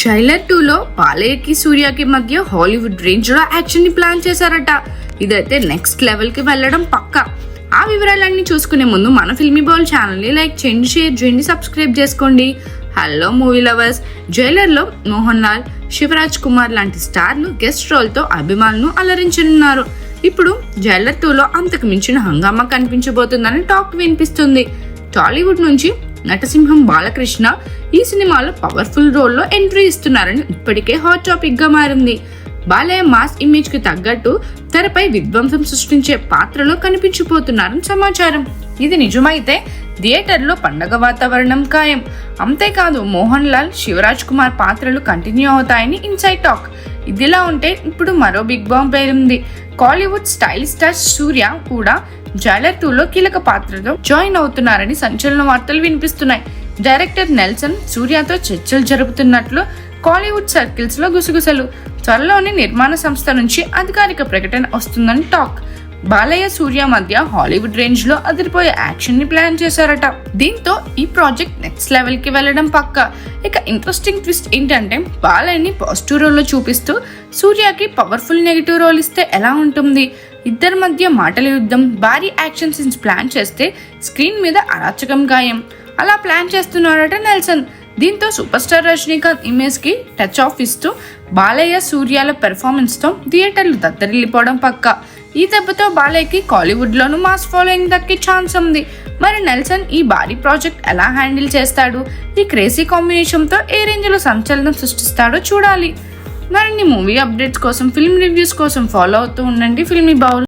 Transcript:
Jailer 2లో బాలయ్యకి సూర్యకి మధ్య Hollywood range లో యాక్షన్ ని ప్లాన్ చేశారట. ఇదైతే నెక్స్ట్ లెవెల్ కి వెళ్ళడం పక్కా. ఆ వివరాలన్నీ చూసుకునే ముందు మన ఫిల్మీ బాల్ ఛానల్ ని లైక్ చేయండి, షేర్ చేయండి, సబ్స్క్రైబ్ చేసుకోండి. హలో మూవీ లవర్స్, జైలర్ లో మోహన్ లాల్, శివరాజ్ కుమార్ లాంటి స్టార్లు గెస్ట్ రోల్ తో అభిమానులను అలరించనున్నారు. ఇప్పుడు జైలర్ 2లో అంతకు మించిన హంగామా కనిపించబోతుందని టాక్ వినిపిస్తుంది. టాలీవుడ్ నుంచి నటసింహం బాలకృష్ణ ఈ సినిమాలో పవర్ఫుల్ రోల్లో ఎంట్రీ ఇస్తున్నారని ఇప్పటికే హాట్ టాపిక్ గా మారింది. బాలయ్య మాస్ ఇమేజ్ కి తగ్గట్టు తెరపై విధ్వంసం సృష్టించే పాత్రలో కనిపించిపోతున్నారని సమాచారం. ఇది నిజమైతే థియేటర్లో పండగ వాతావరణం ఖాయం. అంతేకాదు మోహన్ లాల్, శివరాజ్ కుమార్ పాత్రలు కంటిన్యూ అవుతాయని ఇన్సైడ్ టాక్. ఇదిలా ఉంటే ఇప్పుడు మరో బిగ్ బాంబ్ పేరుంది. కాలీవుడ్ స్టైల్ స్టార్ సూర్య కూడా జైలర్ 2లో కీలక పాత్రతో జాయిన్ అవుతున్నారని సంచలన వార్తలు వినిపిస్తున్నాయి. డైరెక్టర్ నెల్సన్ సూర్యతో చర్చలు జరుపుతున్నట్లు కాలీవుడ్ సర్కిల్స్ లో గుసగుసలు. త్వరలోనే నిర్మాణ సంస్థ నుంచి అధికారిక ప్రకటన వస్తుందని టాక్. బాలయ్య సూర్య మధ్య హాలీవుడ్ రేంజ్ లో అదిరిపోయే యాక్షన్ ని ప్లాన్ చేశారట. దీంతో ఈ ప్రాజెక్ట్ నెక్స్ట్ లెవెల్ కి వెళ్లడం పక్కా. ఇక ఇంట్రెస్టింగ్ ట్విస్ట్ ఏంటంటే బాలయ్యని పాజిటివ్ రోల్ లో చూపిస్తూ సూర్యకి పవర్ఫుల్ నెగిటివ్ రోల్ ఇస్తే ఎలా ఉంటుంది? ఇద్దరి మధ్య మాటల యుద్ధం, భారీ యాక్షన్ సీన్స్ ప్లాన్ చేస్తే స్క్రీన్ మీద అరాచకం గాయం. అలా ప్లాన్ చేస్తున్నారట నెల్సన్. దీంతో సూపర్ స్టార్ రజనీకాంత్ ఇమేజ్ కి టచ్ ఆఫ్ ఇస్తూ బాలయ్య సూర్యాల పెర్ఫార్మెన్స్ తో థియేటర్లు దద్దరిల్లిపోవడం పక్కా. ఈ దెబ్బతో బాలయ్యకి కాలీవుడ్ లోను మాస్ ఫాలోయింగ్ దక్కే ఛాన్స్ ఉంది. మరి నెల్సన్ ఈ భారీ ప్రాజెక్ట్ ఎలా హ్యాండిల్ చేస్తాడు? ఈ క్రేజీ కాంబినేషన్ తో ఏ రేంజ్ లో సంచలనం సృష్టిస్తాడో చూడాలి. మరిన్ని మూవీ అప్డేట్స్ కోసం, ఫిల్మ్ రివ్యూస్ కోసం ఫాలో అవుతూ ఉండండి ఫిల్మీ బౌల్.